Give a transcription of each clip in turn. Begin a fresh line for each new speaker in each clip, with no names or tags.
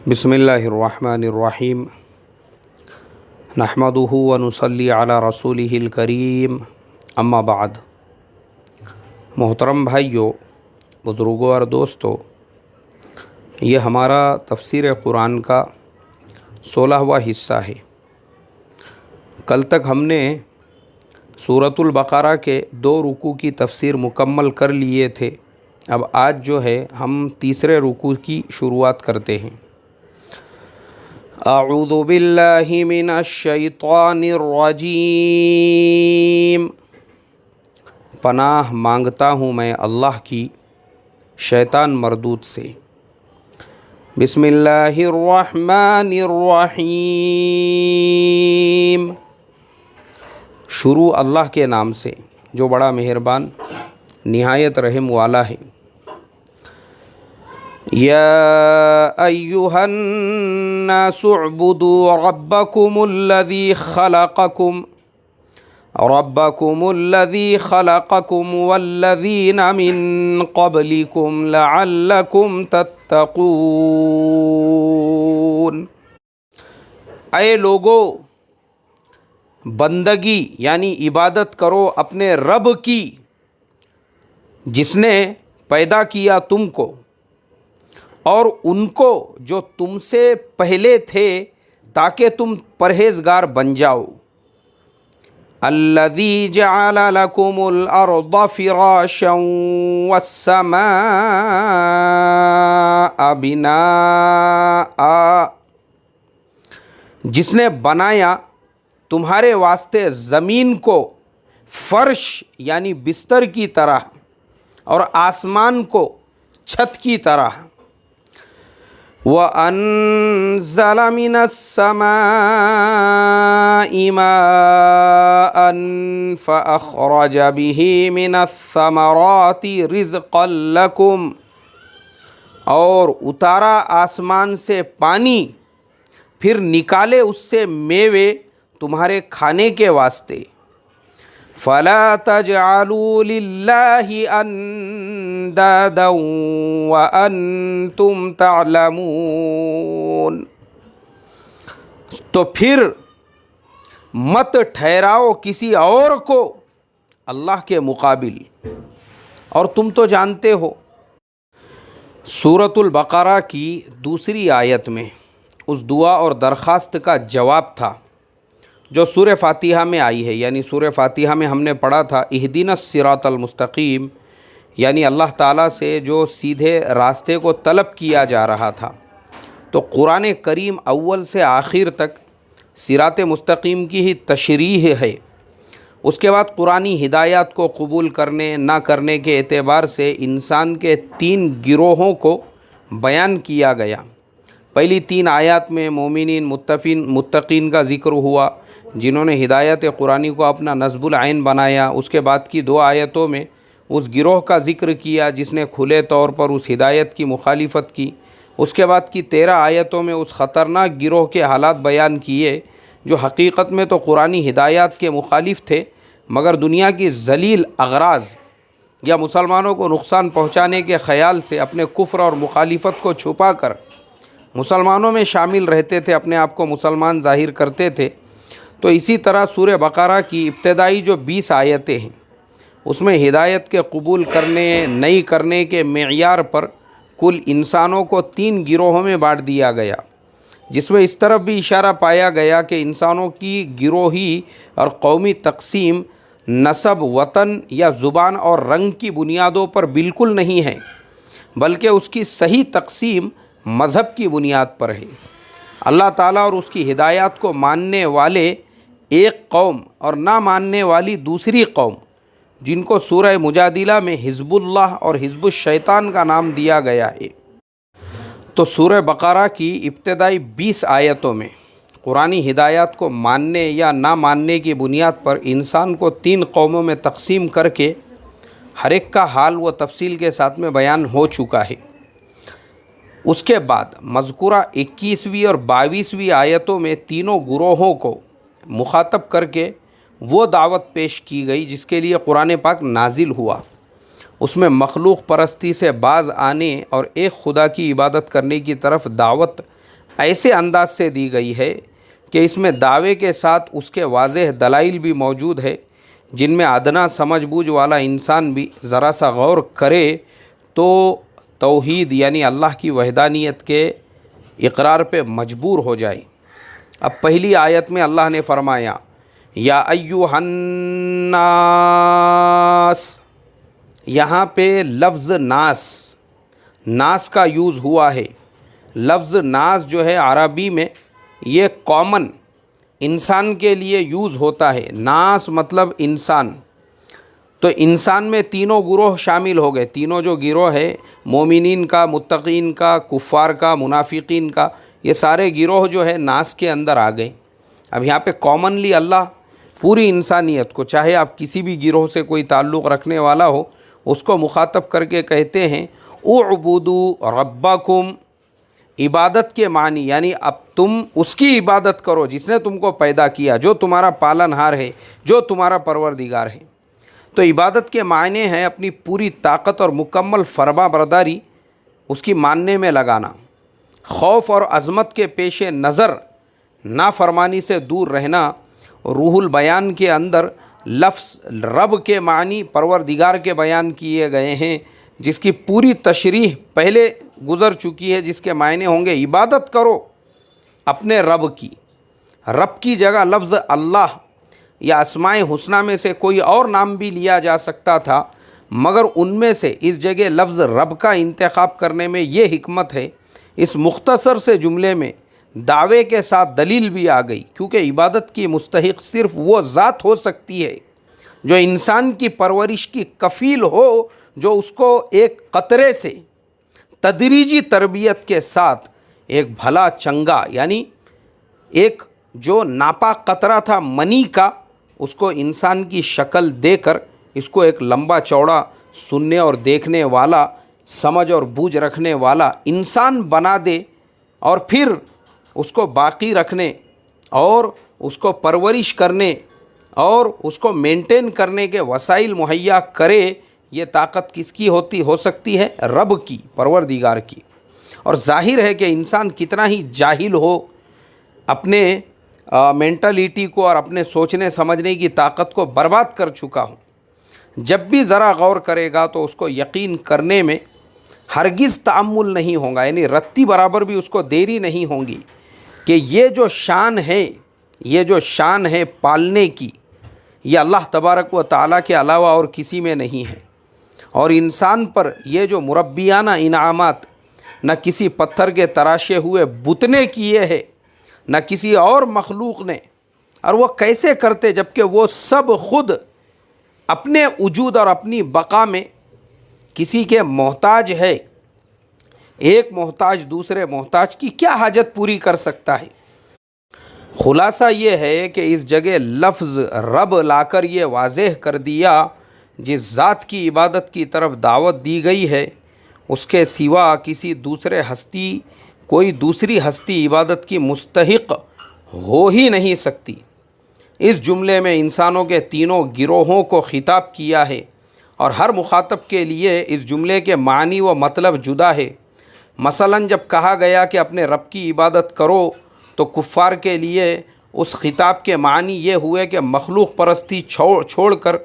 بسم اللہ الرحمن الرحیم نحمدہ ونصلی علی رسولہ الکریم اما بعد۔ محترم بھائیو، بزرگوں اور دوستو، یہ ہمارا تفسیر قرآن کا 16واں حصہ ہے۔ کل تک ہم نے سورۃ البقرہ کے 2 رکوع کی تفسیر مکمل کر لیے تھے۔ اب آج جو ہے ہم تیسرے رکوع کی شروعات کرتے ہیں۔ اعوذ باللہ من الشیطان الرجیم، پناہ مانگتا ہوں میں اللہ کی شیطان مردود سے۔ بسم اللہ الرحمن الرحیم، شروع اللہ کے نام سے جو بڑا مہربان نہایت رحم والا ہے۔ یا ایہا الناس اعبدوا ربکم الذی خلقکم والذین من قبلکم لعلکم تتقون۔ اے لوگو، بندگی یعنی عبادت کرو اپنے رب کی جس نے پیدا کیا تم کو اور ان کو جو تم سے پہلے تھے، تاکہ تم پرہیزگار بن جاؤ۔ الذی جعل لکم الارض فراشا والسماء بناء، جس نے بنایا تمہارے واسطے زمین کو فرش یعنی بستر کی طرح اور آسمان کو چھت کی طرح۔ وَأَنزَلَ مِنَ السَّمَاءِ مَاءً فَأَخْرَجَ بِهِ مِنَ الثَّمَرَاتِ رِزْقًا لَكُمْ، اور اتارا آسمان سے پانی، پھر نکالے اس سے میوے تمہارے کھانے کے واسطے۔ فَلَا تَجْعَلُوا لِلَّهِ أَنْدَادًا وَأَنْتُمْ تَعْلَمُونَ، تو پھر مت ٹھہراؤ کسی اور کو اللہ کے مقابل، اور تم تو جانتے ہو۔ سورۃ البقرہ کی دوسری آیت میں اس دعا اور درخواست کا جواب تھا جو سورہ فاتحہ میں آئی ہے، یعنی سورہ فاتحہ میں ہم نے پڑھا تھا اہدنا الصراط المستقیم، یعنی اللہ تعالیٰ سے جو سیدھے راستے کو طلب کیا جا رہا تھا۔ تو قرآن کریم اول سے آخر تک صراط مستقیم کی ہی تشریح ہے۔ اس کے بعد قرآنی ہدایات کو قبول کرنے نہ کرنے کے اعتبار سے انسان کے 3 گروہوں کو بیان کیا گیا۔ پہلی 3 آیات میں مومنین متقین کا ذکر ہوا جنہوں نے ہدایت قرآنی کو اپنا نصب العین بنایا۔ اس کے بعد کی 2 آیتوں میں اس گروہ کا ذکر کیا جس نے کھلے طور پر اس ہدایت کی مخالفت کی۔ اس کے بعد کی 13 آیتوں میں اس خطرناک گروہ کے حالات بیان کیے جو حقیقت میں تو قرآنی ہدایات کے مخالف تھے، مگر دنیا کی ذلیل اغراض یا مسلمانوں کو نقصان پہنچانے کے خیال سے اپنے کفر اور مخالفت کو چھپا کر مسلمانوں میں شامل رہتے تھے، اپنے آپ کو مسلمان ظاہر کرتے تھے۔ تو اسی طرح سورہ بقرہ کی ابتدائی جو 20 آیتیں ہیں اس میں ہدایت کے قبول کرنے نہیں کرنے کے معیار پر کل انسانوں کو 3 گروہوں میں بانٹ دیا گیا، جس میں اس طرف بھی اشارہ پایا گیا کہ انسانوں کی گروہی اور قومی تقسیم نسب، وطن یا زبان اور رنگ کی بنیادوں پر بالکل نہیں ہے، بلکہ اس کی صحیح تقسیم مذہب کی بنیاد پر ہے۔ اللہ تعالیٰ اور اس کی ہدایات کو ماننے والے ایک قوم اور نہ ماننے والی دوسری قوم، جن کو سورہ مجادلہ میں حزب اللہ اور حزب الشیطان کا نام دیا گیا ہے۔ تو سورہ بقرہ کی ابتدائی 20 آیتوں میں قرآنی ہدایات کو ماننے یا نہ ماننے کی بنیاد پر انسان کو 3 قوموں میں تقسیم کر کے ہر ایک کا حال و تفصیل کے ساتھ میں بیان ہو چکا ہے۔ اس کے بعد مذکورہ 21ویں اور 22ویں آیتوں میں تینوں گروہوں کو مخاطب کر کے وہ دعوت پیش کی گئی جس کے لیے قرآن پاک نازل ہوا۔ اس میں مخلوق پرستی سے باز آنے اور ایک خدا کی عبادت کرنے کی طرف دعوت ایسے انداز سے دی گئی ہے کہ اس میں دعوے کے ساتھ اس کے واضح دلائل بھی موجود ہے، جن میں ادنا سمجھ بوجھ والا انسان بھی ذرا سا غور کرے تو توحید یعنی اللہ کی وحدانیت کے اقرار پہ مجبور ہو جائے۔ اب پہلی آیت میں اللہ نے فرمایا یا ایھا الناس، یہاں پہ لفظ ناس کا یوز ہوا ہے۔ لفظ ناس جو ہے عربی میں یہ کامن انسان کے لیے یوز ہوتا ہے۔ ناس مطلب انسان، تو انسان میں تینوں گروہ شامل ہو گئے۔ تینوں جو گروہ ہے، مومنین کا، متقین کا، کفار کا، منافقین کا، یہ سارے گروہ جو ہے ناس کے اندر آ گئے۔ اب یہاں پہ کامنلی اللہ پوری انسانیت کو، چاہے آپ کسی بھی گروہ سے کوئی تعلق رکھنے والا ہو، اس کو مخاطب کر کے کہتے ہیں اعبدوا ربکم، عبادت کے معنی یعنی اب تم اس کی عبادت کرو جس نے تم کو پیدا کیا، جو تمہارا پالن ہار ہے، جو تمہارا پروردگار ہے۔ تو عبادت کے معنی ہے اپنی پوری طاقت اور مکمل فرما برداری اس کی ماننے میں لگانا، خوف اور عظمت کے پیش نظر نافرمانی سے دور رہنا۔ روح البیان کے اندر لفظ رب کے معنی پروردگار کے بیان کیے گئے ہیں، جس کی پوری تشریح پہلے گزر چکی ہے، جس کے معنی ہوں گے عبادت کرو اپنے رب کی۔ رب کی جگہ لفظ اللہ یا اسماء حسنہ میں سے کوئی اور نام بھی لیا جا سکتا تھا، مگر ان میں سے اس جگہ لفظ رب کا انتخاب کرنے میں یہ حکمت ہے۔ اس مختصر سے جملے میں دعوے کے ساتھ دلیل بھی آ گئی، کیونکہ عبادت کی مستحق صرف وہ ذات ہو سکتی ہے جو انسان کی پرورش کی کفیل ہو، جو اس کو ایک قطرے سے تدریجی تربیت کے ساتھ ایک بھلا چنگا یعنی ایک جو ناپاک قطرہ تھا منی کا، اس کو انسان کی شکل دے کر اس کو ایک لمبا چوڑا سننے اور دیکھنے والا، سمجھ اور بوجھ رکھنے والا انسان بنا دے، اور پھر اس کو باقی رکھنے اور اس کو پرورش کرنے اور اس کو مینٹین کرنے کے وسائل مہیا کرے۔ یہ طاقت کس کی ہو سکتی ہے؟ رب کی، پروردگار کی۔ اور ظاہر ہے کہ انسان کتنا ہی جاہل ہو، اپنے مینٹلٹی کو اور اپنے سوچنے سمجھنے کی طاقت کو برباد کر چکا ہوں، جب بھی ذرا غور کرے گا تو اس کو یقین کرنے میں ہرگز تعمل نہیں ہوگا، یعنی رتی برابر بھی اس کو دیری نہیں ہوگی کہ یہ جو شان ہے پالنے کی، یہ اللہ تبارک و تعالیٰ کے علاوہ اور کسی میں نہیں ہے۔ اور انسان پر یہ جو مربیانہ انعامات نہ کسی پتھر کے تراشے ہوئے بت نے کیے ہیں، نہ کسی اور مخلوق نے، اور وہ کیسے کرتے جبکہ وہ سب خود اپنے وجود اور اپنی بقا میں کسی کے محتاج ہے۔ ایک محتاج دوسرے محتاج کی کیا حاجت پوری کر سکتا ہے؟ خلاصہ یہ ہے کہ اس جگہ لفظ رب لا کر یہ واضح کر دیا، جس ذات کی عبادت کی طرف دعوت دی گئی ہے، اس کے سوا کسی کوئی دوسری ہستی عبادت کی مستحق ہو ہی نہیں سکتی۔ اس جملے میں انسانوں کے تینوں گروہوں کو خطاب کیا ہے، اور ہر مخاطب کے لیے اس جملے کے معنی و مطلب جدا ہے۔ مثلاً جب کہا گیا کہ اپنے رب کی عبادت کرو تو کفار کے لیے اس خطاب کے معنی یہ ہوئے کہ مخلوق پرستی چھوڑ کر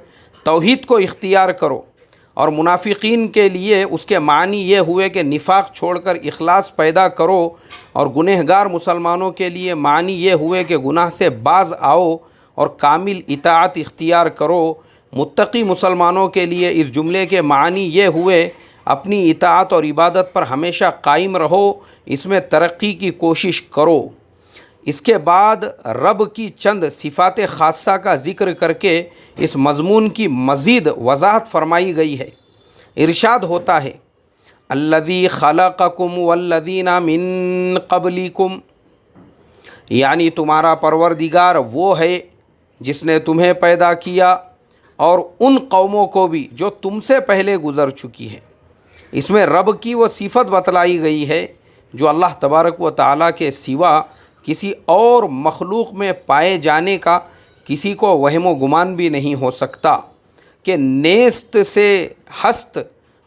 توحید کو اختیار کرو، اور منافقین کے لیے اس کے معنی یہ ہوئے کہ نفاق چھوڑ کر اخلاص پیدا کرو، اور گنہگار مسلمانوں کے لیے معنی یہ ہوئے کہ گناہ سے باز آؤ اور کامل اطاعت اختیار کرو۔ متقی مسلمانوں کے لیے اس جملے کے معنی یہ ہوئے اپنی اطاعت اور عبادت پر ہمیشہ قائم رہو، اس میں ترقی کی کوشش کرو۔ اس کے بعد رب کی چند صفات خاصہ کا ذکر کر کے اس مضمون کی مزید وضاحت فرمائی گئی ہے۔ ارشاد ہوتا ہے الذی خلقکم والذین من قبلکم، یعنی تمہارا پروردگار وہ ہے جس نے تمہیں پیدا کیا اور ان قوموں کو بھی جو تم سے پہلے گزر چکی ہے۔ اس میں رب کی وہ صفت بتلائی گئی ہے جو اللہ تبارک و تعالیٰ کے سوا کسی اور مخلوق میں پائے جانے کا کسی کو وہم و گمان بھی نہیں ہو سکتا، کہ نیست سے ہست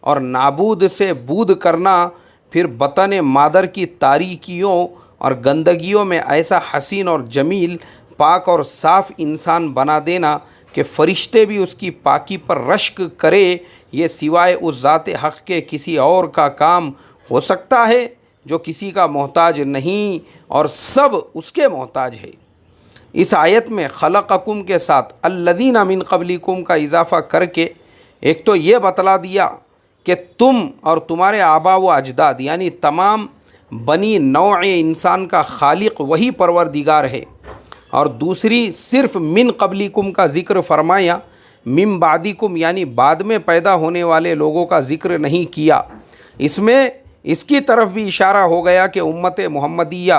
اور نابود سے بود کرنا، پھر بطن مادر کی تاریکیوں اور گندگیوں میں ایسا حسین اور جمیل، پاک اور صاف انسان بنا دینا کہ فرشتے بھی اس کی پاکی پر رشک کرے، یہ سوائے اس ذات حق کے کسی اور کا کام ہو سکتا ہے جو کسی کا محتاج نہیں اور سب اس کے محتاج ہے۔ اس آیت میں خلقکم کے ساتھ الذین من قبلکم کا اضافہ کر کے ایک تو یہ بتلا دیا کہ تم اور تمہارے آبا و اجداد یعنی تمام بنی نوع انسان کا خالق وہی پروردگار ہے، اور دوسری صرف من قبلکم کا ذکر فرمایا، من بعدکم یعنی بعد میں پیدا ہونے والے لوگوں کا ذکر نہیں کیا۔ اس میں اس کی طرف بھی اشارہ ہو گیا کہ امت محمدیہ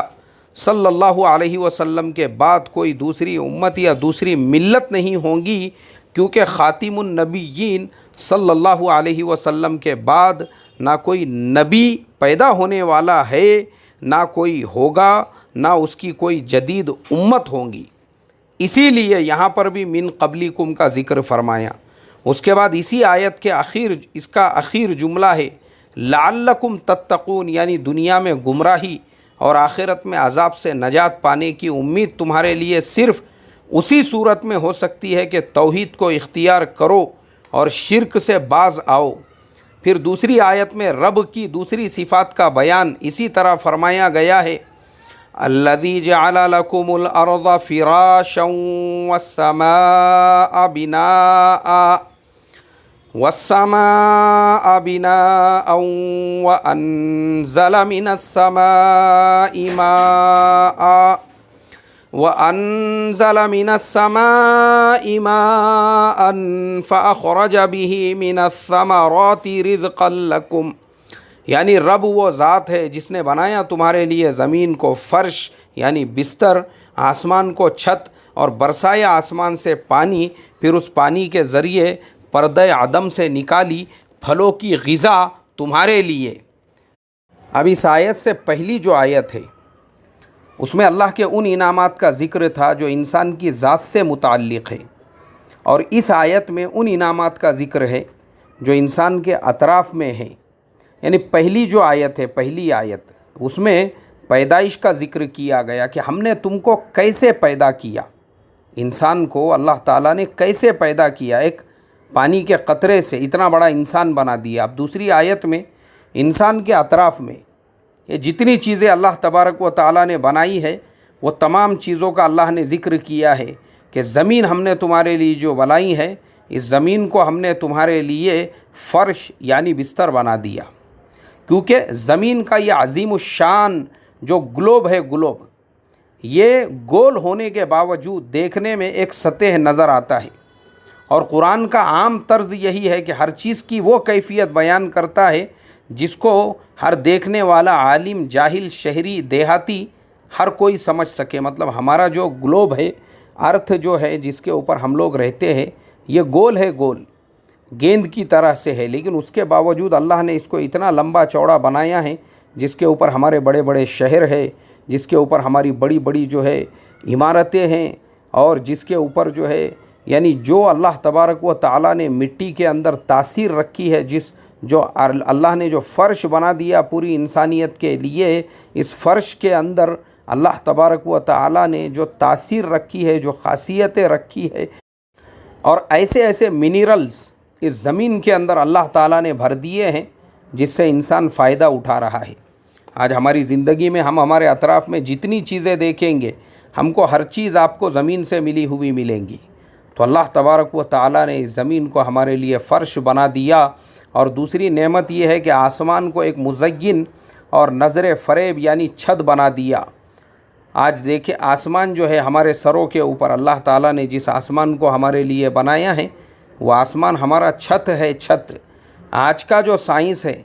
صلی اللہ علیہ وسلم کے بعد کوئی دوسری امت یا دوسری ملت نہیں ہوں گی، کیونکہ خاتم النبیین صلی اللہ علیہ وسلم کے بعد نہ کوئی نبی پیدا ہونے والا ہے، نہ کوئی ہوگا، نہ اس کی کوئی جدید امت ہوں گی۔ اسی لیے یہاں پر بھی من قبلکم کا ذکر فرمایا۔ اس کے بعد اسی آیت کے اس کا اخیر جملہ ہے لعلکم تتقون، یعنی دنیا میں گمراہی اور آخرت میں عذاب سے نجات پانے کی امید تمہارے لیے صرف اسی صورت میں ہو سکتی ہے کہ توحید کو اختیار کرو اور شرک سے باز آؤ۔ پھر دوسری آیت میں رب کی دوسری صفات کا بیان اسی طرح فرمایا گیا ہے الذی جعل لکم الارض فراشا والسماء بناء وأنزل من السماء ماء فأخرج به من الثمرات رزقا لكم، یعنی رب وہ ذات ہے جس نے بنایا تمہارے لیے زمین کو فرش یعنی بستر، آسمان کو چھت، اور برسایا آسمان سے پانی، پھر اس پانی کے ذریعے پردہ عدم سے نکالی پھلوں کی غذا تمہارے لیے۔ اب اس آیت سے پہلی جو آیت ہے اس میں اللہ کے ان انعامات کا ذکر تھا جو انسان کی ذات سے متعلق ہے، اور اس آیت میں ان انعامات کا ذکر ہے جو انسان کے اطراف میں ہیں۔ یعنی پہلی جو آیت ہے، پہلی آیت، اس میں پیدائش کا ذکر کیا گیا کہ ہم نے تم کو کیسے پیدا کیا، انسان کو اللہ تعالیٰ نے کیسے پیدا کیا، ایک پانی کے قطرے سے اتنا بڑا انسان بنا دیا۔ اب دوسری آیت میں انسان کے اطراف میں یہ جتنی چیزیں اللہ تبارک و تعالیٰ نے بنائی ہے وہ تمام چیزوں کا اللہ نے ذکر کیا ہے کہ زمین ہم نے تمہارے لیے جو بنائی ہے، اس زمین کو ہم نے تمہارے لیے فرش یعنی بستر بنا دیا، کیونکہ زمین کا یہ عظیم الشان جو گلوب ہے، گلوب یہ گول ہونے کے باوجود دیکھنے میں ایک سطح نظر آتا ہے، اور قرآن کا عام طرز یہی ہے کہ ہر چیز کی وہ کیفیت بیان کرتا ہے جس کو ہر دیکھنے والا عالم، جاہل، شہری، دیہاتی ہر کوئی سمجھ سکے۔ مطلب ہمارا جو گلوب ہے، ارتھ جو ہے جس کے اوپر ہم لوگ رہتے ہیں، یہ گول ہے، گول گیند کی طرح سے ہے، لیکن اس کے باوجود اللہ نے اس کو اتنا لمبا چوڑا بنایا ہے جس کے اوپر ہمارے بڑے بڑے شہر ہے، جس کے اوپر ہماری بڑی بڑی جو ہے عمارتیں ہیں، اور جس کے اوپر جو ہے یعنی جو اللہ تبارک و تعالیٰ نے مٹی کے اندر تاثیر رکھی ہے، جو اللہ نے جو فرش بنا دیا پوری انسانیت کے لیے، اس فرش کے اندر اللہ تبارک و تعالیٰ نے جو تاثیر رکھی ہے، جو خاصیتیں رکھی ہے، اور ایسے ایسے منرلز اس زمین کے اندر اللہ تعالیٰ نے بھر دیے ہیں جس سے انسان فائدہ اٹھا رہا ہے۔ آج ہماری زندگی میں ہم ہمارے اطراف میں جتنی چیزیں دیکھیں گے، ہم کو ہر چیز آپ کو زمین سے ملی ہوئی ملیں گی۔ تو اللہ تبارک و تعالیٰ نے اس زمین کو ہمارے لیے فرش بنا دیا، اور دوسری نعمت یہ ہے کہ آسمان کو ایک مزین اور نظر فریب یعنی چھت بنا دیا۔ آج دیکھیں آسمان جو ہے ہمارے سروں کے اوپر اللہ تعالیٰ نے جس آسمان کو ہمارے لیے بنایا ہے، وہ آسمان ہمارا چھت ہے، چھت۔ آج کا جو سائنس ہے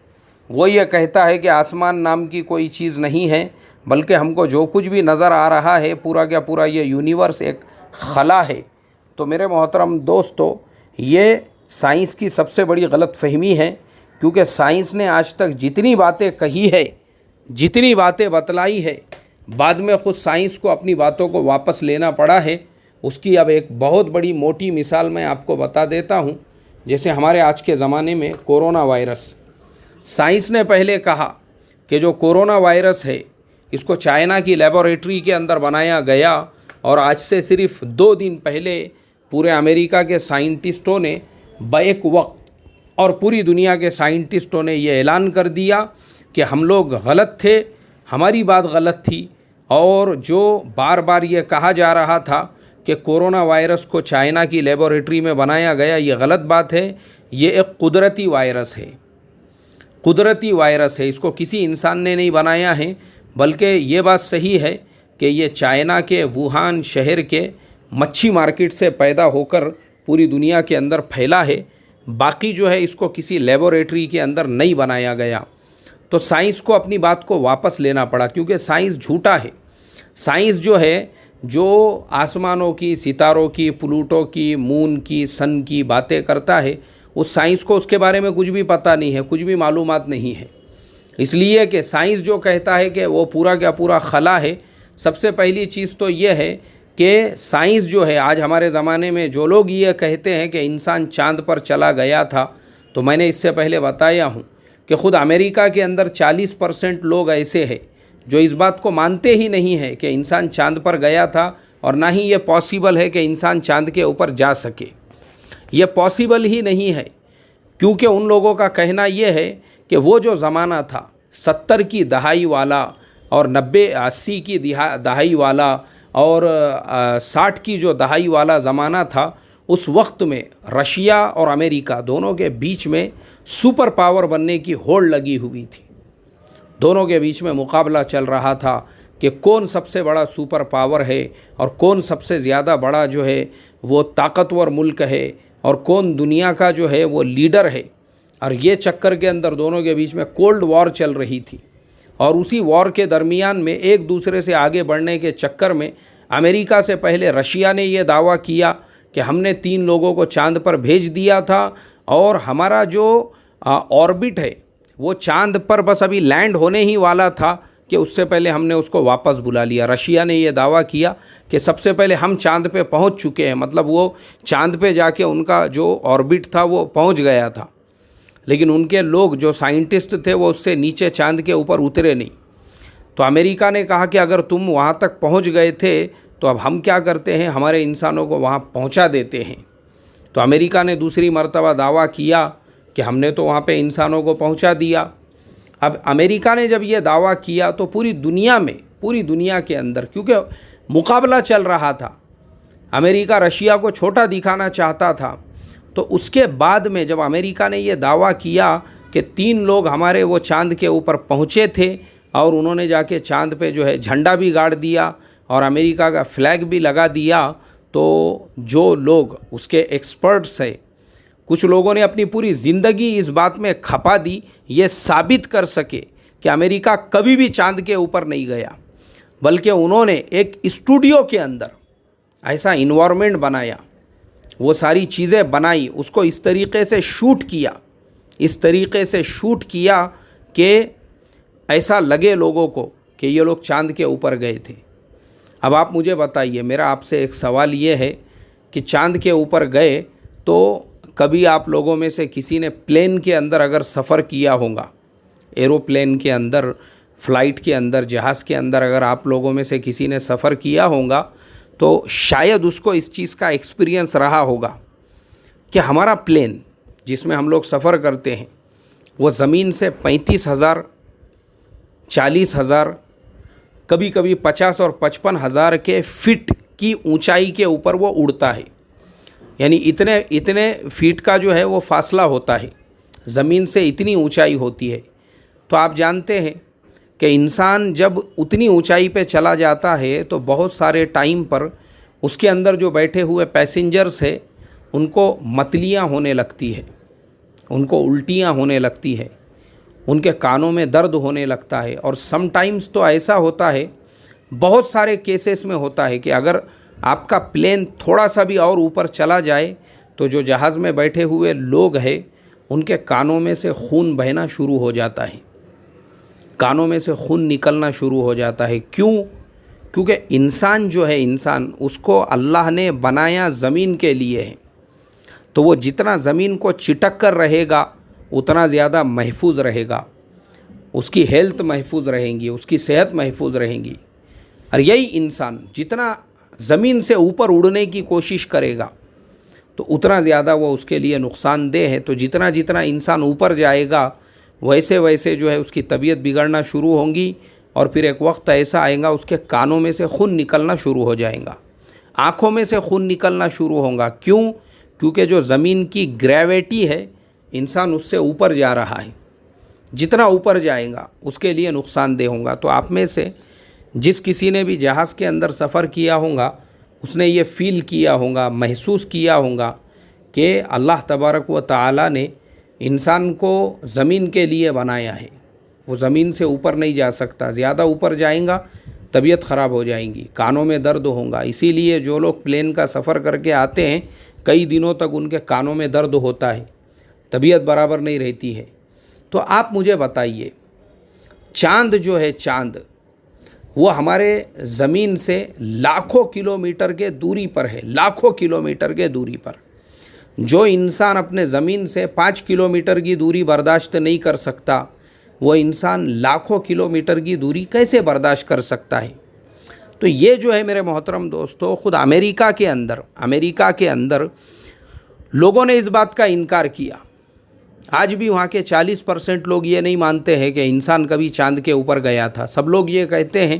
وہ یہ کہتا ہے کہ آسمان نام کی کوئی چیز نہیں ہے، بلکہ ہم کو جو کچھ بھی نظر آ رہا ہے پورا کا پورا یہ یونیورس ایک خلا ہے۔ تو میرے محترم دوستو، یہ سائنس کی سب سے بڑی غلط فہمی ہے، کیونکہ سائنس نے آج تک جتنی باتیں کہی ہے، جتنی باتیں بتلائی ہے، بعد میں خود سائنس کو اپنی باتوں کو واپس لینا پڑا ہے۔ اس کی اب ایک بہت بڑی موٹی مثال میں آپ کو بتا دیتا ہوں۔ جیسے ہمارے آج کے زمانے میں کورونا وائرس، سائنس نے پہلے کہا کہ جو کورونا وائرس ہے اس کو چائنا کی لیبارٹری کے اندر بنایا گیا، اور آج سے صرف 2 دن پہلے پورے امریکہ کے سائنٹسٹوں نے بیک وقت اور پوری دنیا کے سائنٹسٹوں نے یہ اعلان کر دیا کہ ہم لوگ غلط تھے، ہماری بات غلط تھی، اور جو بار بار یہ کہا جا رہا تھا کہ کورونا وائرس کو چائنا کی لیبارٹری میں بنایا گیا، یہ غلط بات ہے۔ یہ ایک قدرتی وائرس ہے، قدرتی وائرس ہے، اس کو کسی انسان نے نہیں بنایا ہے، بلکہ یہ بات صحیح ہے کہ یہ چائنا کے ووہان شہر کے مچھی مارکیٹ سے پیدا ہو کر پوری دنیا کے اندر پھیلا ہے، باقی جو ہے اس کو کسی لیبارٹری کے اندر نہیں بنایا گیا۔ تو سائنس کو اپنی بات کو واپس لینا پڑا، کیونکہ سائنس جھوٹا ہے۔ سائنس جو ہے، جو آسمانوں کی، ستاروں کی، پلوٹو کی، مون کی، سن کی باتیں کرتا ہے، اس سائنس کو اس کے بارے میں کچھ بھی پتہ نہیں ہے، کچھ بھی معلومات نہیں ہے۔ اس لیے کہ سائنس جو کہتا ہے کہ وہ پورا کا پورا خلا ہے، سب سے پہلی چیز تو یہ ہے کہ سائنس جو ہے، آج ہمارے زمانے میں جو لوگ یہ کہتے ہیں کہ انسان چاند پر چلا گیا تھا، تو میں نے اس سے پہلے بتایا ہوں کہ خود امریکہ کے اندر 40% لوگ ایسے ہیں جو اس بات کو مانتے ہی نہیں ہے کہ انسان چاند پر گیا تھا، اور نہ ہی یہ پاسبل ہے کہ انسان چاند کے اوپر جا سکے۔ یہ پاسبل ہی نہیں ہے، کیونکہ ان لوگوں کا کہنا یہ ہے کہ وہ جو زمانہ تھا 70 کی دہائی والا اور 90-80 کی دہائی والا اور 60 کی جو دہائی والا زمانہ تھا، اس وقت میں رشیا اور امریکہ دونوں کے بیچ میں سپر پاور بننے کی ہوڑ لگی ہوئی تھی۔ دونوں کے بیچ میں مقابلہ چل رہا تھا کہ کون سب سے بڑا سپر پاور ہے، اور کون سب سے زیادہ بڑا جو ہے وہ طاقتور ملک ہے، اور کون دنیا کا جو ہے وہ لیڈر ہے۔ اور یہ چکر کے اندر دونوں کے بیچ میں کولڈ وار چل رہی تھی، اور اسی وار کے درمیان میں ایک دوسرے سے آگے بڑھنے کے چکر میں امریکہ سے پہلے رشیا نے یہ دعویٰ کیا کہ ہم نے 3 لوگوں کو چاند پر بھیج دیا تھا، اور ہمارا جو آربٹ ہے وہ چاند پر بس ابھی لینڈ ہونے ہی والا تھا کہ اس سے پہلے ہم نے اس کو واپس بلا لیا۔ رشیا نے یہ دعویٰ کیا کہ سب سے پہلے ہم چاند پہ پہنچ چکے ہیں، مطلب وہ چاند پہ جا کے ان کا جو آربٹ تھا وہ پہنچ گیا تھا، لیکن ان کے لوگ جو سائنٹسٹ تھے وہ اس سے نیچے چاند کے اوپر اترے نہیں۔ تو امریکہ نے کہا کہ اگر تم وہاں تک پہنچ گئے تھے تو اب ہم کیا کرتے ہیں، ہمارے انسانوں کو وہاں پہنچا دیتے ہیں۔ تو امریکہ نے دوسری مرتبہ دعویٰ کیا کہ ہم نے تو وہاں پہ انسانوں کو پہنچا دیا۔ اب امریکہ نے جب یہ دعویٰ کیا تو پوری دنیا میں، پوری دنیا کے اندر، کیونکہ مقابلہ چل رہا تھا، امریکہ رشیا کو چھوٹا دکھانا چاہتا تھا، تو اس کے بعد میں جب امریکہ نے یہ دعویٰ کیا کہ 3 لوگ ہمارے وہ چاند کے اوپر پہنچے تھے، اور انہوں نے جا کے چاند پہ جو ہے جھنڈا بھی گاڑ دیا اور امریکہ کا فلیگ بھی لگا دیا، تو جو لوگ اس کے ایکسپرٹس ہیں، کچھ لوگوں نے اپنی پوری زندگی اس بات میں کھپا دی یہ ثابت کر سکے کہ امریکہ کبھی بھی چاند کے اوپر نہیں گیا، بلکہ انہوں نے ایک اسٹوڈیو کے اندر ایسا انوائرمنٹ بنایا، وہ ساری چیزیں بنائی، اس کو اس طریقے سے شوٹ کیا، اس طریقے سے شوٹ کیا کہ ایسا لگے لوگوں کو کہ یہ لوگ چاند کے اوپر گئے تھے۔ اب آپ مجھے بتائیے، میرا آپ سے ایک سوال یہ ہے کہ چاند کے اوپر گئے تو کبھی آپ لوگوں میں سے کسی نے پلین کے اندر اگر سفر کیا ہوگا، ایروپلین کے اندر، فلائٹ کے اندر، جہاز کے اندر اگر آپ لوگوں میں سے کسی نے سفر کیا ہوگا تو شاید اس کو اس چیز کا ایکسپیرینس رہا ہوگا کہ ہمارا پلین جس میں ہم لوگ سفر کرتے ہیں وہ زمین سے 35,000، 40,000، کبھی کبھی 50 اور 55,000 کے فٹ کی اونچائی کے اوپر وہ اڑتا ہے، یعنی اتنے فٹ کا جو ہے وہ فاصلہ ہوتا ہے، زمین سے اتنی اونچائی ہوتی ہے۔ تو آپ جانتے ہیں کہ انسان جب اتنی اونچائی پہ چلا جاتا ہے تو بہت سارے ٹائم پر اس کے اندر جو بیٹھے ہوئے پیسنجرز ہیں ان کو متلیاں ہونے لگتی ہے، ان کو الٹیاں ہونے لگتی ہے، ان کے کانوں میں درد ہونے لگتا ہے، اور سم ٹائمز تو ایسا ہوتا ہے، بہت سارے کیسز میں ہوتا ہے کہ اگر آپ کا پلین تھوڑا سا بھی اور اوپر چلا جائے تو جو جہاز میں بیٹھے ہوئے لوگ ہیں ان کے کانوں میں سے خون بہنا شروع ہو جاتا ہے، کانوں میں سے خون نکلنا شروع ہو جاتا ہے۔ کیوں؟ کیونکہ انسان جو ہے، انسان اس کو اللہ نے بنایا زمین کے لیے ہے، تو وہ جتنا زمین کو چٹک کر رہے گا اتنا زیادہ محفوظ رہے گا، اس کی ہیلتھ محفوظ رہیں گی، اس کی صحت محفوظ رہیں گی۔ اور یہی انسان جتنا زمین سے اوپر اڑنے کی کوشش کرے گا تو اتنا زیادہ وہ اس کے لیے نقصان دہ ہے۔ تو جتنا جتنا انسان اوپر جائے گا ویسے ویسے جو ہے اس کی طبیعت بگڑنا شروع ہوں گی، اور پھر ایک وقت ایسا آئے گا اس کے کانوں میں سے خون نکلنا شروع ہو جائے گا، آنکھوں میں سے خون نکلنا شروع ہوگا۔ کیوں؟ کیونکہ جو زمین کی گریویٹی ہے انسان اس سے اوپر جا رہا ہے، جتنا اوپر جائے گا اس کے لیے نقصان دہ ہوگا۔ تو آپ میں سے جس کسی نے بھی جہاز کے اندر سفر کیا ہوگا اس نے یہ فیل کیا ہوگا، محسوس کیا ہوگا کہ اللہ تبارک و تعالی نے انسان کو زمین کے لیے بنایا ہے، وہ زمین سے اوپر نہیں جا سکتا، زیادہ اوپر جائیں گا طبیعت خراب ہو جائیں گی، کانوں میں درد ہوگا۔ اسی لیے جو لوگ پلین کا سفر کر کے آتے ہیں کئی دنوں تک ان کے کانوں میں درد ہوتا ہے، طبیعت برابر نہیں رہتی ہے۔ تو آپ مجھے بتائیے، چاند جو ہے چاند وہ ہمارے زمین سے لاکھوں کلومیٹر کے دوری پر ہے، لاکھوں کلومیٹر کے دوری پر۔ جو انسان اپنے زمین سے 5 کلومیٹر کی دوری برداشت نہیں کر سکتا وہ انسان لاکھوں کلومیٹر کی دوری کیسے برداشت کر سکتا ہے؟ تو یہ جو ہے میرے محترم دوستو، خود امریکہ کے اندر لوگوں نے اس بات کا انکار کیا۔ آج بھی وہاں کے 40% لوگ یہ نہیں مانتے ہیں کہ انسان کبھی چاند کے اوپر گیا تھا۔ سب لوگ یہ کہتے ہیں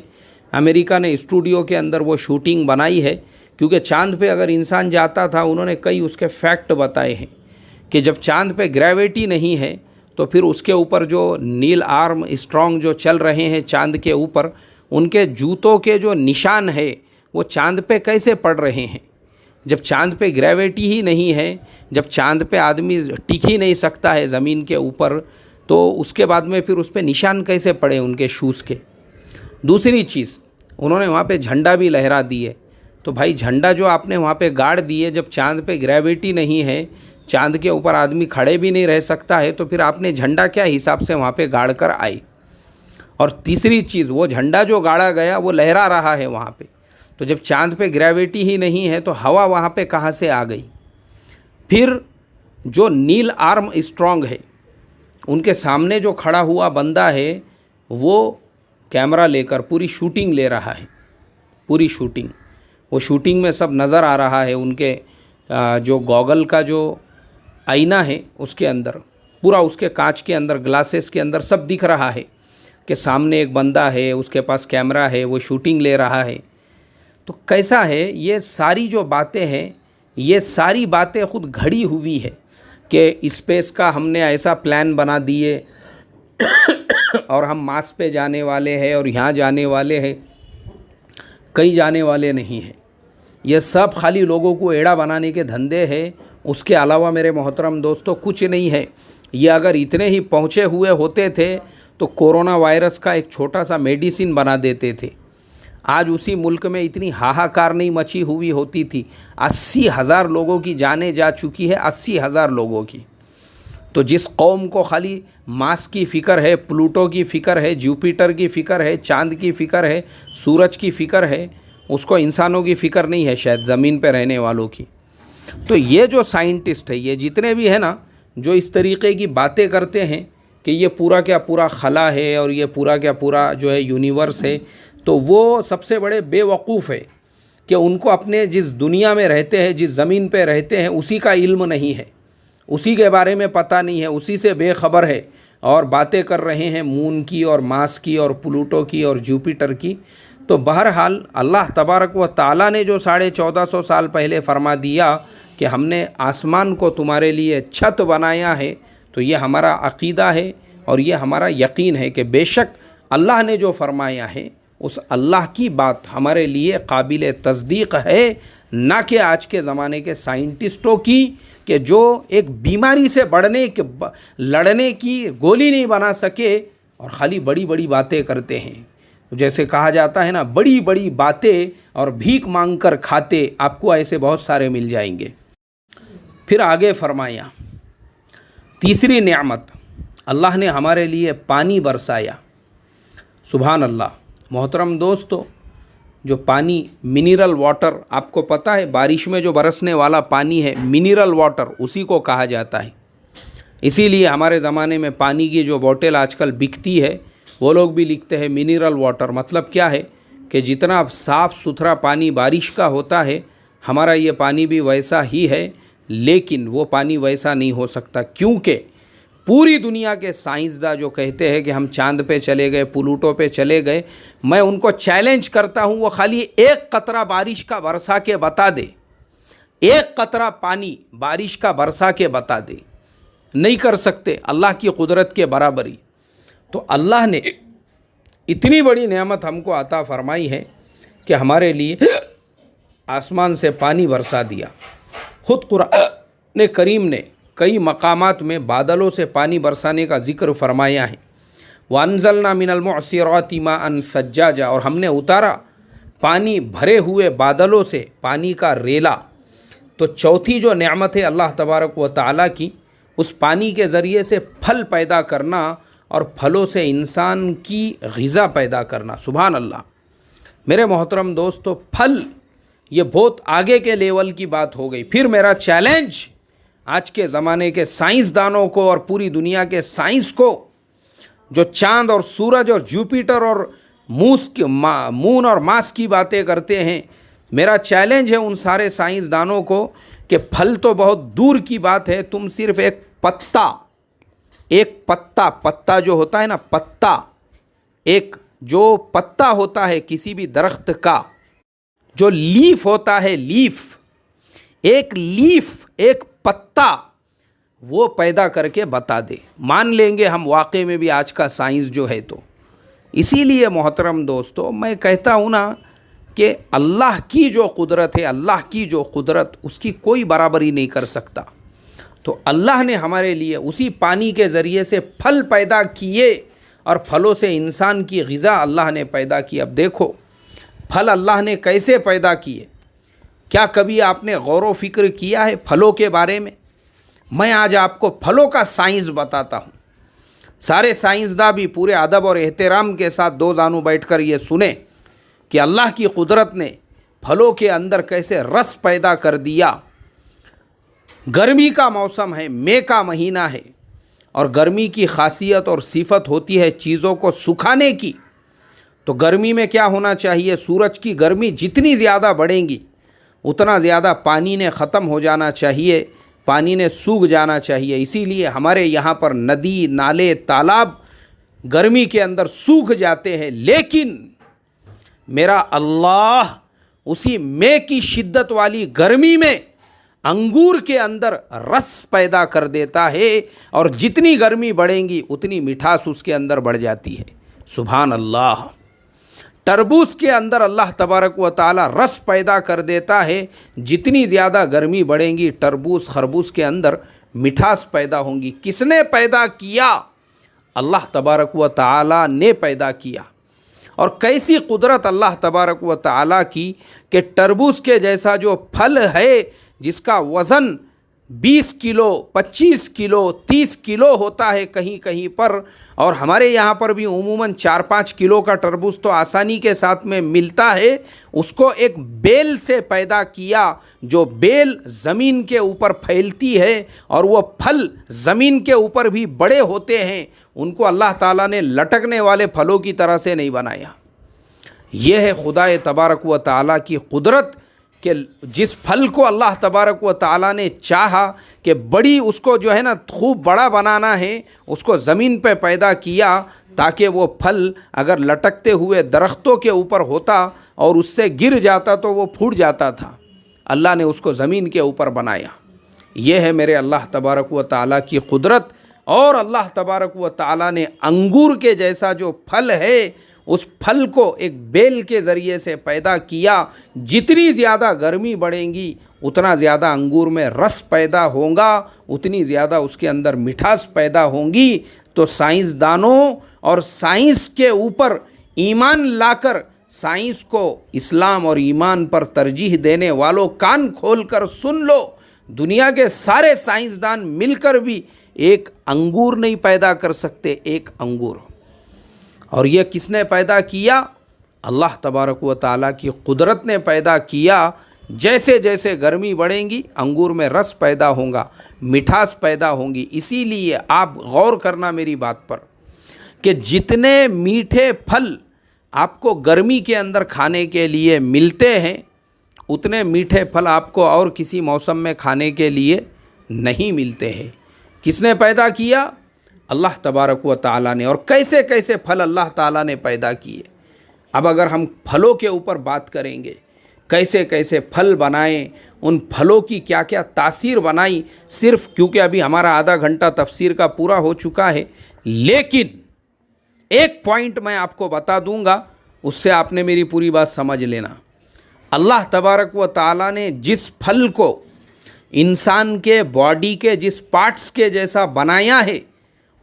امریکہ نے اسٹوڈیو کے اندر وہ شوٹنگ بنائی ہے، کیونکہ چاند پہ اگر انسان جاتا تھا انہوں نے کئی اس کے فیکٹ بتائے ہیں کہ جب چاند پہ گریویٹی نہیں ہے تو پھر اس کے اوپر جو نیل آرم اسٹرانگ جو چل رہے ہیں چاند کے اوپر، ان کے جوتوں کے جو نشان ہے وہ چاند پہ کیسے پڑ رہے ہیں؟ جب چاند پہ گریویٹی ہی نہیں ہے، جب چاند پہ آدمی ٹک ہی نہیں سکتا ہے زمین کے اوپر، تو اس کے بعد میں پھر اس پہ نشان کیسے پڑے ان کے شوز کے؟ دوسری چیز، انہوں نے وہاں پہ جھنڈا بھی لہرا دیے۔ تو بھائی جھنڈا جو آپ نے وہاں پہ گاڑ دیے، جب چاند پہ گریویٹی نہیں ہے، چاند کے اوپر آدمی کھڑے بھی نہیں رہ سکتا ہے، تو پھر آپ نے جھنڈا کیا حساب سے وہاں پہ گاڑ کر آئے؟ اور تیسری چیز، وہ جھنڈا جو گاڑا گیا وہ لہرا رہا ہے وہاں پہ، تو جب چاند پہ گریویٹی ہی نہیں ہے تو ہوا وہاں پہ کہاں سے آ گئی؟ پھر جو نیل آرم اسٹرانگ ہے ان کے سامنے جو کھڑا ہوا بندہ ہے وہ کیمرہ لے کر پوری شوٹنگ لے رہا ہے، پوری شوٹنگ، وہ شوٹنگ میں سب نظر آ رہا ہے، ان کے جو گوگل کا جو آئینہ ہے اس کے اندر پورا، اس کے کانچ کے اندر، گلاسز کے اندر سب دکھ رہا ہے کہ سامنے ایک بندہ ہے، اس کے پاس کیمرہ ہے، وہ شوٹنگ لے رہا ہے۔ تو کیسا ہے یہ ساری جو باتیں ہیں، یہ ساری باتیں خود گھڑی ہوئی ہے کہ اسپیس کا ہم نے ایسا پلان بنا دیے اور ہم مارس پہ جانے والے ہیں اور یہاں جانے والے ہیں، کہیں جانے والے نہیں ہیں۔ یہ سب خالی لوگوں کو ایڑا بنانے کے دھندے ہیں، اس کے علاوہ میرے محترم دوستو کچھ نہیں ہے۔ یہ اگر اتنے ہی پہنچے ہوئے ہوتے تھے تو کورونا وائرس کا ایک چھوٹا سا میڈیسن بنا دیتے تھے۔ آج اسی ملک میں اتنی ہاہاکار نہیں مچی ہوئی ہوتی تھی۔ 80,000 لوگوں کی جانیں جا چکی ہے، 80,000 لوگوں کی۔ تو جس قوم کو خالی مارس کی فکر ہے، پلوٹو کی فکر ہے، جوپیٹر کی فکر ہے، چاند کی فکر ہے، سورج کی فکر ہے، اس کو انسانوں کی فکر نہیں ہے، شاید زمین پہ رہنے والوں کی۔ تو یہ جو سائنٹسٹ ہے، یہ جتنے بھی ہیں نا جو اس طریقے کی باتیں کرتے ہیں کہ یہ پورا کیا پورا خلا ہے اور یہ پورا کیا پورا جو ہے یونیورس ہے، تو وہ سب سے بڑے بے وقوف ہے کہ ان کو اپنے جس دنیا میں رہتے ہیں، جس زمین پہ رہتے ہیں، اسی کا علم نہیں ہے، اسی کے بارے میں پتہ نہیں ہے، اسی سے بے خبر ہے، اور باتیں کر رہے ہیں مون کی اور مارس کی اور پلوٹو کی اور جوپیٹر کی۔ تو بہرحال اللہ تبارک و تعالیٰ نے جو 1450 سال پہلے فرما دیا کہ ہم نے آسمان کو تمہارے لیے چھت بنایا ہے، تو یہ ہمارا عقیدہ ہے اور یہ ہمارا یقین ہے کہ بے شک اللہ نے جو فرمایا ہے اس اللہ کی بات ہمارے لیے قابل تصدیق ہے، نہ کہ آج کے زمانے کے سائنٹسٹوں کی کہ جو ایک بیماری سے لڑنے کی گولی نہیں بنا سکے اور خالی بڑی بڑی باتیں کرتے ہیں۔ جیسے کہا جاتا ہے نا، بڑی بڑی باتیں اور بھیک مانگ کر کھاتے، آپ کو ایسے بہت سارے مل جائیں گے۔ پھر آگے فرمایا، تیسری نعمت، اللہ نے ہمارے لیے پانی برسایا۔ سبحان اللہ۔ محترم دوستو، جو پانی منرل واٹر، آپ کو پتہ ہے بارش میں جو برسنے والا پانی ہے منرل واٹر، اسی کو کہا جاتا ہے۔ اسی لیے ہمارے زمانے میں پانی کی جو بوٹل آج کل بکتی ہے وہ لوگ بھی لکھتے ہیں منرل واٹر. مطلب کیا ہے کہ جتنا صاف ستھرا پانی بارش کا ہوتا ہے ہمارا یہ پانی بھی ویسا ہی ہے، لیکن وہ پانی ویسا نہیں ہو سکتا، کیونکہ پوری دنیا کے سائنسداں جو کہتے ہیں کہ ہم چاند پہ چلے گئے، پلوٹو پہ چلے گئے، میں ان کو چیلنج کرتا ہوں وہ خالی ایک قطرہ بارش کا برسا کے بتا دے، ایک قطرہ پانی بارش کا برسا کے بتا دے. نہیں کر سکتے اللہ کی قدرت کے برابری. تو اللہ نے اتنی بڑی نعمت ہم کو عطا فرمائی ہے کہ ہمارے لیے آسمان سے پانی برسا دیا. خود قرآن کریم نے کئی مقامات میں بادلوں سے پانی برسانے کا ذکر فرمایا ہے. وَأَنزَلْنَا مِنَ الْمُعْصِرَاتِ مَاءً ثَجَّاجًا، اور ہم نے اتارا پانی بھرے ہوئے بادلوں سے پانی کا ریلا. تو چوتھی جو نعمت ہے اللہ تبارک و تعالیٰ کی، اس پانی کے ذریعے سے پھل پیدا کرنا اور پھلوں سے انسان کی غذا پیدا کرنا. سبحان اللہ. میرے محترم دوستو، پھل یہ بہت آگے کے لیول کی بات ہو گئی. پھر میرا چیلنج آج کے زمانے کے سائنسدانوں کو اور پوری دنیا کے سائنس کو، جو چاند اور سورج اور جوپیٹر اور مون اور مارس کی باتیں کرتے ہیں، میرا چیلنج ہے ان سارے سائنسدانوں کو کہ پھل تو بہت دور کی بات ہے، تم صرف ایک پتا جو ہوتا ہے نا، ایک جو پتا ہوتا ہے کسی بھی درخت کا، جو لیف ہوتا ہے، ایک پتا وہ پیدا کر کے بتا دے، مان لیں گے ہم واقعے میں بھی آج کا سائنس جو ہے. تو اسی لیے محترم دوستو میں کہتا ہوں نا کہ اللہ کی جو قدرت ہے، اللہ کی جو قدرت، اس کی کوئی برابری نہیں کر سکتا. تو اللہ نے ہمارے لیے اسی پانی کے ذریعے سے پھل پیدا کیے اور پھلوں سے انسان کی غذا اللہ نے پیدا کی. اب دیکھو پھل اللہ نے کیسے پیدا کیے. کیا کبھی آپ نے غور و فکر کیا ہے پھلوں کے بارے میں؟ میں آج آپ کو پھلوں کا سائنس بتاتا ہوں. سارے سائنسداں بھی پورے ادب اور احترام کے ساتھ دو زانو بیٹھ کر یہ سنیں کہ اللہ کی قدرت نے پھلوں کے اندر کیسے رس پیدا کر دیا. گرمی کا موسم ہے، مئی کا مہینہ ہے، اور گرمی کی خاصیت اور صفت ہوتی ہے چیزوں کو سکھانے کی. تو گرمی میں کیا ہونا چاہیے؟ سورج کی گرمی جتنی زیادہ بڑھیں گی اتنا زیادہ پانی نے ختم ہو جانا چاہیے، پانی نے سوکھ جانا چاہیے. اسی لیے ہمارے یہاں پر ندی، نالے، تالاب گرمی کے اندر سوکھ جاتے ہیں. لیکن میرا اللہ اسی مئی کی شدت والی گرمی میں انگور کے اندر رس پیدا کر دیتا ہے، اور جتنی گرمی بڑھیں گی اتنی مٹھاس اس کے اندر بڑھ جاتی ہے. سبحان اللہ. تربوز کے اندر اللہ تبارک و تعالی رس پیدا کر دیتا ہے. جتنی زیادہ گرمی بڑھیں گی تربوز خربوز کے اندر مٹھاس پیدا ہوں گی. کس نے پیدا کیا؟ اللہ تبارک و تعالی نے پیدا کیا. اور کیسی قدرت اللہ تبارک و تعالی کی کہ تربوز کے جیسا جو پھل ہے جس کا وزن 20 کلو، 25 کلو، 30 کلو ہوتا ہے کہیں کہیں پر، اور ہمارے یہاں پر بھی عموماً 4-5 کلو کا تربوز تو آسانی کے ساتھ میں ملتا ہے. اس کو ایک بیل سے پیدا کیا، جو بیل زمین کے اوپر پھیلتی ہے، اور وہ پھل زمین کے اوپر بھی بڑے ہوتے ہیں. ان کو اللہ تعالیٰ نے لٹکنے والے پھلوں کی طرح سے نہیں بنایا. یہ ہے خدا تبارک و تعالیٰ کی قدرت کہ جس پھل کو اللہ تبارک و تعالیٰ نے چاہا کہ بڑی اس کو جو ہے نا خوب بڑا بنانا ہے، اس کو زمین پہ پیدا کیا تاکہ وہ پھل اگر لٹکتے ہوئے درختوں کے اوپر ہوتا اور اس سے گر جاتا تو وہ پھوٹ جاتا تھا. اللہ نے اس کو زمین کے اوپر بنایا. یہ ہے میرے اللہ تبارک و تعالیٰ کی قدرت. اور اللہ تبارک و تعالیٰ نے انگور کے جیسا جو پھل ہے اس پھل کو ایک بیل کے ذریعے سے پیدا کیا. جتنی زیادہ گرمی بڑھیں گی اتنا زیادہ انگور میں رس پیدا ہوگا، اتنی زیادہ اس کے اندر مٹھاس پیدا ہوں گی. تو سائنسدانوں اور سائنس کے اوپر ایمان لا کر سائنس کو اسلام اور ایمان پر ترجیح دینے والوں کان کھول کر سن لو. دنیا کے سارے سائنسدان مل کر بھی ایک انگور نہیں پیدا کر سکتے، ایک انگور. اور یہ کس نے پیدا کیا؟ اللہ تبارک و تعالیٰ کی قدرت نے پیدا کیا. جیسے جیسے گرمی بڑھیں گی انگور میں رس پیدا ہوگا، مٹھاس پیدا ہوں گی۔ اسی لیے آپ غور کرنا میری بات پر کہ جتنے میٹھے پھل آپ کو گرمی کے اندر کھانے کے لیے ملتے ہیں اتنے میٹھے پھل آپ کو اور کسی موسم میں کھانے کے لیے نہیں ملتے ہیں۔ کس نے پیدا کیا؟ اللہ تبارک و تعالیٰ نے۔ اور کیسے کیسے پھل اللہ تعالیٰ نے پیدا کیے۔ اب اگر ہم پھلوں کے اوپر بات کریں گے، کیسے کیسے پھل بنائیں، ان پھلوں کی کیا کیا تاثیر بنائی، صرف کیونکہ ابھی ہمارا آدھا گھنٹہ تفسیر کا پورا ہو چکا ہے، لیکن ایک پوائنٹ میں آپ کو بتا دوں گا، اس سے آپ نے میری پوری بات سمجھ لینا۔ اللہ تبارک و تعالیٰ نے جس پھل کو انسان کے باڈی کے جس پارٹس کے جیسا بنایا ہے،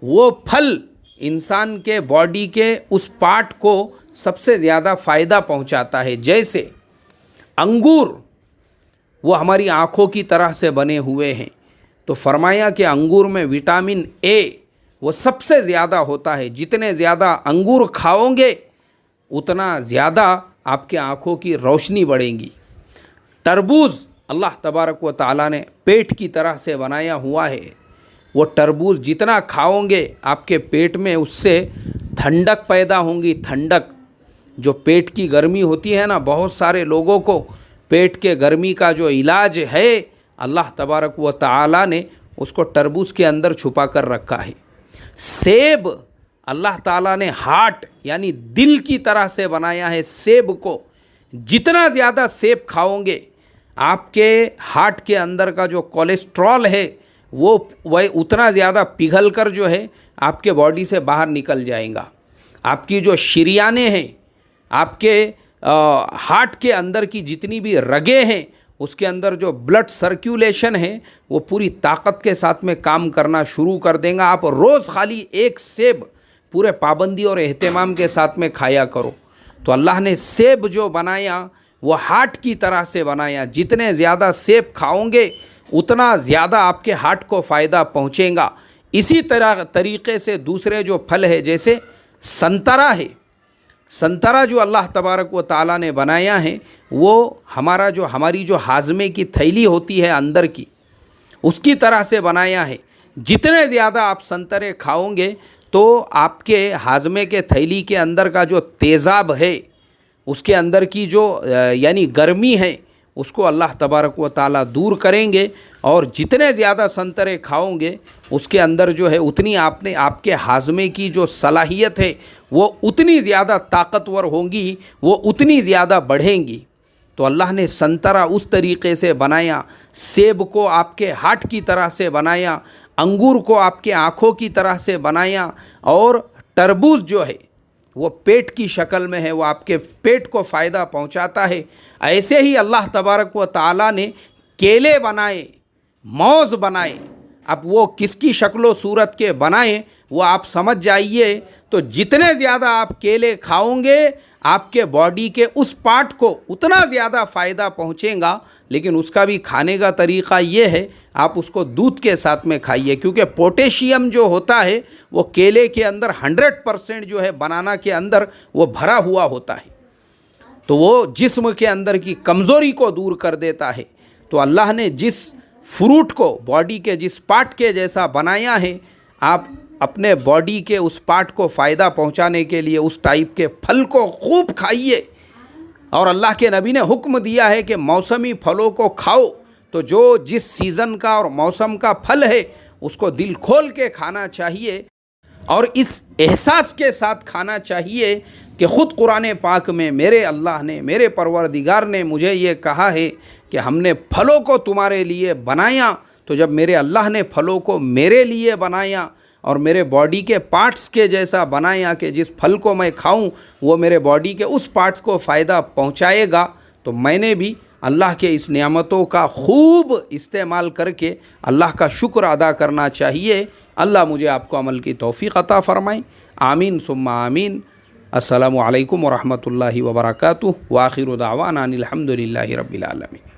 وہ پھل انسان کے باڈی کے اس پارٹ کو سب سے زیادہ فائدہ پہنچاتا ہے۔ جیسے انگور، وہ ہماری آنکھوں کی طرح سے بنے ہوئے ہیں، تو فرمایا کہ انگور میں وٹامن اے وہ سب سے زیادہ ہوتا ہے۔ جتنے زیادہ انگور کھاؤ گے اتنا زیادہ آپ کے آنکھوں کی روشنی بڑھیں گی۔ تربوز اللہ تبارک و تعالیٰ نے پیٹ کی طرح سے بنایا ہوا ہے، وہ تربوز جتنا کھاؤ گے آپ کے پیٹ میں اس سے ٹھنڈک پیدا ہوں گی۔ ٹھنڈک، جو پیٹ کی گرمی ہوتی ہے نا، بہت سارے لوگوں کو پیٹ کے گرمی کا جو علاج ہے اللہ تبارک و تعالیٰ نے اس کو تربوز کے اندر چھپا کر رکھا ہے۔ سیب اللہ تعالیٰ نے ہارٹ یعنی دل کی طرح سے بنایا ہے۔ سیب کو جتنا زیادہ سیب کھاؤ گے آپ کے ہارٹ کے اندر کا جو کولیسٹرول ہے وہ اتنا زیادہ پگھل کر جو ہے آپ کے باڈی سے باہر نکل جائیں گا۔ آپ کی جو شریانیں ہیں، آپ کے ہارٹ کے اندر کی جتنی بھی رگیں ہیں، اس کے اندر جو بلڈ سرکولیشن ہے وہ پوری طاقت کے ساتھ میں کام کرنا شروع کر دیں گا۔ آپ روز خالی ایک سیب پورے پابندی اور اہتمام کے ساتھ میں کھایا کرو۔ تو اللہ نے سیب جو بنایا وہ ہارٹ کی طرح سے بنایا۔ جتنے زیادہ سیب کھاؤ گے اتنا زیادہ آپ کے ہارٹ کو فائدہ پہنچے گا۔ اسی طریقے سے دوسرے جو پھل ہے جیسے سنترا ہے، سنترا جو اللہ تبارک و تعالیٰ نے بنایا ہے وہ ہماری جو ہاضمے کی تھیلی ہوتی ہے اندر کی، اس کی طرح سے بنایا ہے۔ جتنے زیادہ آپ سنترے کھاؤ گے تو آپ کے ہاضمے کے تھیلی کے اندر کا جو تیزاب ہے، اس کے اندر کی جو یعنی گرمی ہے، اس کو اللہ تبارک و تعالیٰ دور کریں گے۔ اور جتنے زیادہ سنترے کھاؤ گے اس کے اندر جو ہے اتنی آپ کے ہاضمے کی جو صلاحیت ہے وہ اتنی زیادہ طاقتور ہوں گی، وہ اتنی زیادہ بڑھیں گی۔ تو اللہ نے سنترا اس طریقے سے بنایا، سیب کو آپ کے ہارٹ کی طرح سے بنایا، انگور کو آپ کے آنکھوں کی طرح سے بنایا، اور تربوز جو ہے وہ پیٹ کی شکل میں ہے، وہ آپ کے پیٹ کو فائدہ پہنچاتا ہے۔ ایسے ہی اللہ تبارک و تعالیٰ نے کیلے بنائے، موز بنائے۔ اب وہ کس کی شکل و صورت کے بنائیں وہ آپ سمجھ جائیے۔ تو جتنے زیادہ آپ کیلے کھاؤ گے آپ کے باڈی کے اس پارٹ کو اتنا زیادہ فائدہ پہنچے گا، لیکن اس کا بھی کھانے کا طریقہ یہ ہے آپ اس کو دودھ کے ساتھ میں کھائیے، کیونکہ پوٹیشیم جو ہوتا ہے وہ کیلے کے اندر 100% جو ہے بنانا کے اندر وہ بھرا ہوا ہوتا ہے، تو وہ جسم کے اندر کی کمزوری کو دور کر دیتا ہے۔ تو اللہ نے جس فروٹ کو باڈی کے جس پارٹ کے جیسا بنایا ہے، آپ اپنے باڈی کے اس پارٹ کو فائدہ پہنچانے کے لیے اس ٹائپ کے پھل کو خوب کھائیے۔ اور اللہ کے نبی نے حکم دیا ہے کہ موسمی پھلوں کو کھاؤ، تو جو جس سیزن کا اور موسم کا پھل ہے اس کو دل کھول کے کھانا چاہیے، اور اس احساس کے ساتھ کھانا چاہیے کہ خود قرآن پاک میں میرے اللہ نے، میرے پروردگار نے مجھے یہ کہا ہے کہ ہم نے پھلوں کو تمہارے لیے بنایا۔ تو جب میرے اللہ نے پھلوں کو میرے لیے بنایا اور میرے باڈی کے پارٹس کے جیسا بنایا کہ جس پھل کو میں کھاؤں وہ میرے باڈی کے اس پارٹس کو فائدہ پہنچائے گا، تو میں نے بھی اللہ کے اس نعمتوں کا خوب استعمال کر کے اللہ کا شکر ادا کرنا چاہیے۔ اللہ مجھے آپ کو عمل کی توفیق عطا فرمائے، آمین ثم آمین۔ السلام علیکم ورحمۃ اللہ وبرکاتہ، وآخر دعوانا ان الحمد للہ رب العالمین۔